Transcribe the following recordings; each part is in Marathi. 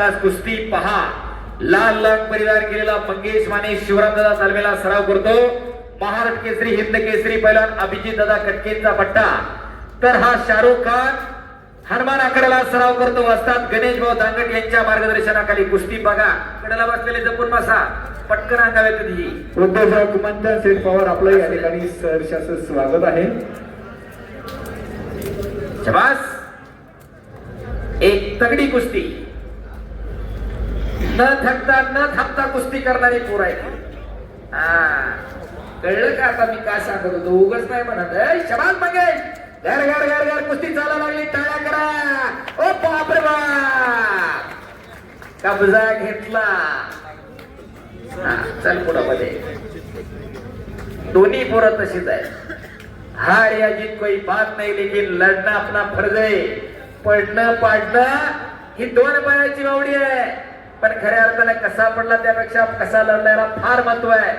आकाश कुस्ती पहा. लाल लाल परिधान केलेला मंगेश माने शिवराम दादा तालमेला सराव करतो. महाराष्ट्र केसरी हिंद केसरी पैलवान अभिजित दादा कटकेंचा पट्टा. तर हा शाहरुख खान हनुमान आकड्याला सराव करतो. असतात गणेश भाऊ दांगट यांच्या मार्गदर्शनाखाली. कुस्ती बघा, कडेला बसलेले जपून बसा, पटकन अंगावे कधी. उद्योजक मंथन सेठ पवार आपलं या ठिकाणी सहर्षाचं स्वागत आहे. शाबास. एक तगडी कुस्ती, न थकता कुस्ती करणारी पोर आहे. कळलं का आता मी काय सांगत होतो? उगाच नाही म्हणत. शाबास मंगेश. घर घर घर घर कुस्ती चाला लागली. टाळ्या करा. ओ बाप रे बाप, कब्जा घेतला. चल पुढामध्ये. दोन्ही पोरं तशीच आहे. हार या जीत कोई बात नाही, लेकिन लढणं अपना फर्ज आहे. पडणं पाडणं ही दोन पायाची बावडी आहे. पण खऱ्या अर्थाने कसा पडला त्यापेक्षा कसा लढण्याला फार महत्व आहे.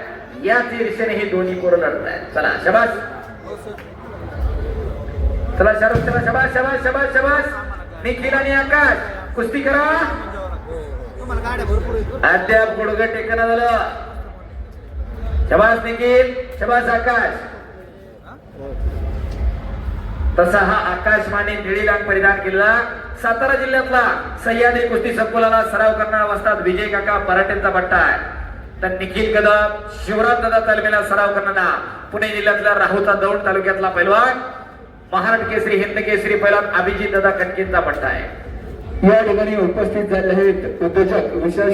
याच ईर्षेने हे दोन्ही पोरं लढत आहेत. चला शाबास. चला शाहरुख, चला शाबास शाबास शाबास शाबास. निखिल आणि आकाश कुस्ती करा. अद्याप गुडघं टेकणं झालं. शाबास निखिल, शाबास आकाश. तसा हा आकाश माने निळी रंग परिधान केलेला सातारा जिल्ह्यातला सह्याद्री कुस्ती संकुलाला सराव करणारा वस्ताद विजय काका पराठेंचा पट्टा आहे. तर निखिल कदम शिवराज दादा तालमेला सराव करणारा पुणे जिल्ह्यातला राहुता दौंड तालुक्यातला पैलवान महाराष्ट्र केसरी हिंद केसरी पैलवान अभिजित दादा कटकेंचा पट्टा आहे. या ठिकाणी उपस्थित झाले आहेत उद्योजक विशाल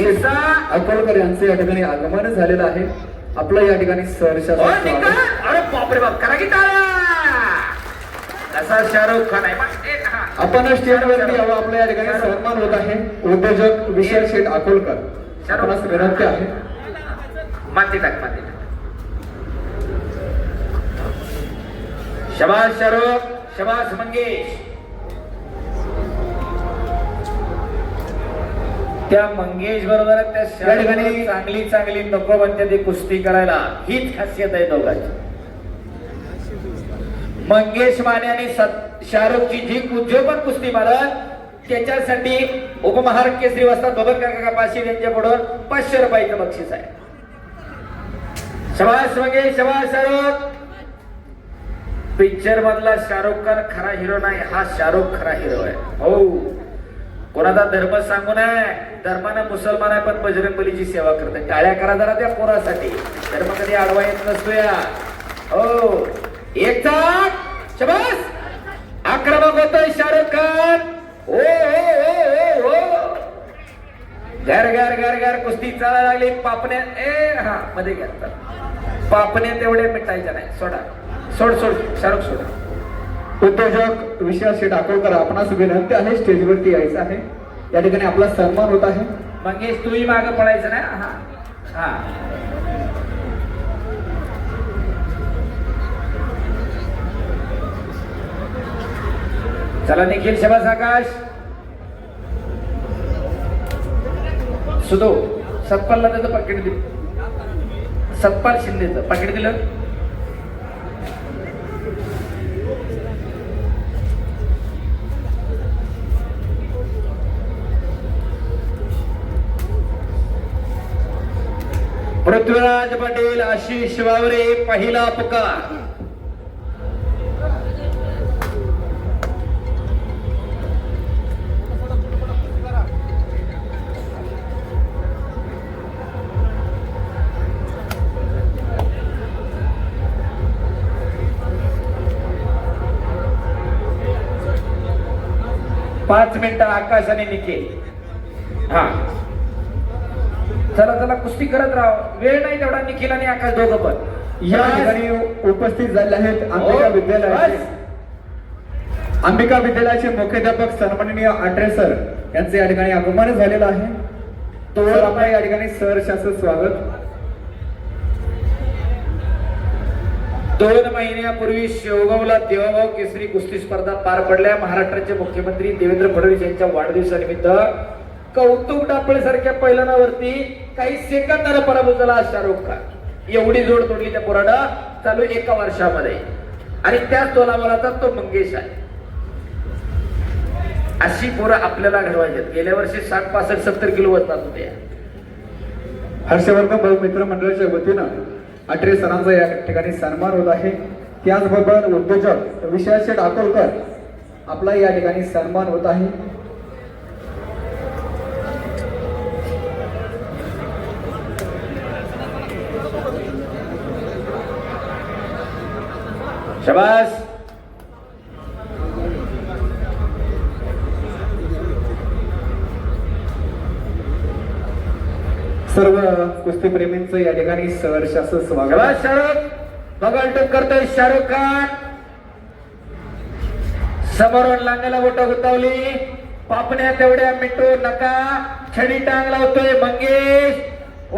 अकोलकर यांचे या ठिकाणी आगमन झालेलं आहे. आपलं या ठिकाणी सहर्षाचं स्वागत. अरे बापरे बाप, करा की टाळ्या. असा शाहरुख खान आहे. आपण स्टेजवरती यावं. आपल्या या ठिकाणी सन्मान होत आहे. उद्योजक विशाल शेठ अकोलकर आपणास विनंती आहे. माती टाक, माती टाक. शाबास शाहरुख, शाबास मंगेश. त्या मंगेश बरोबर त्या ठिकाणी चांगली चांगली नको म्हणते ती कुस्ती करायला. हीच खासियत आहे दोघांची. मंगेश माने आणि शाहरुखची जी जो पण कुस्ती मारत त्याच्यासाठी उपमहाराष्ट्र केसरी वस्ताद बबन काका पाशील यांच्याकडून 500 रुपयाचं बक्षीस आहे. शाबास मंगेश, शाबास शाहरुख. पिक्चर मधला शाहरुख खान खरा हिरो नाही, हा शाहरुख खरा हिरो आहे. हो, कोणाचा धर्म सांगू नये. धर्मानं मुसलमान आहे पण बजरंगबलीची सेवा करते. टाळ्या करा जरा त्या पोरासाठी. धर्म कधी आडवा येत नसतो या. हो, एक चाक. शाबास. आक्रमक होतोय शाहरुख खान. ओ ओ ओ ओ. घर घर घर घर कुस्ती चालायला लागली. पापण्या हा मध्ये घ्या. पापण्या तेवढे मिटायच्या नाही. सोडा, सोड सोड शाहरुख सोडा. उद्योजक विशाल शेठ अकोलकर आपणास विनंती आहे. स्टेजवरती यायचं आहे. या ठिकाणी आपला सन्मान होत आहे. मंगेश तूही मागं पडायचं नाही. हा हा. चला निखिल, शाबास आकाश. सुदो सतपालला त्याचं पाकिट दिलं. सतपाल शिंदेचं पाकिट दिलं. पृथ्वीराज पटेल, आशिष वावरे पहिला पुकार. पाच मिनिटं आकाश आणि निखिल. हा चला चला कुस्ती करत राहा. वेळ नाही तेवढा. निखिल आणि आकाश दोघं पण या ठिकाणी उपस्थित झाले आहेत. अंबिका विद्यालयाचे मुख्याध्यापक सन्माननीय आटरे सर यांचे या ठिकाणी आगमन झालेलं आहे. तो आपल्या या ठिकाणी सहर्षाचं स्वागत. 2 महिन्यापूर्वी शेवगावला देवाभाऊ केसरी कुस्ती स्पर्धा पार पडल्या. महाराष्ट्राचे मुख्यमंत्री देवेंद्र फडणवीस यांच्या वाढदिवसानिमित्त कौतुक डापळे सारख्या पैलवानावरती काही सेकंदाला पराभूत झाला शाहरुख खान. एवढी जोड तोडली त्या पोरानं चालू एका वर्षामध्ये. आणि त्याच तोलामोलाचा तो मंगेश आहे. अशी पोरं आपल्याला घडवायची. गेल्या वर्षी 60-65-70 किलो वजनात होते. हर्षवर्धन भाऊ मित्र मंडळाच्या वतीनं अत्रे सरांचा या ठिकाणी सन्मान होत आहे. त्याचबरोबर उद्योजक विशाल अकोलकर आपला या ठिकाणी सन्मान होत आहे. शाबास. सर्व कुस्तीप्रेमींचं या ठिकाणी सहर्ष असं स्वागत. शाबास शाहरुख. बघाल करतोय शाहरुख खान. समोरून लांगाला बोटं गुतावली. पापण्या तेवढ्या मिटू नका. छडी टांग लावतोय मंगेश. ओ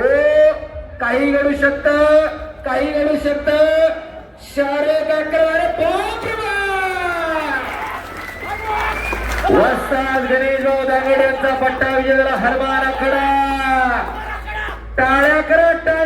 काही घडू शकत, काही घडू शकत. शाहरुख वस्ताद गणेशभाऊ दांगड यांचा पट्टा विजय झाला. हरमान आखडा. टाळ्या करा टाळ्या.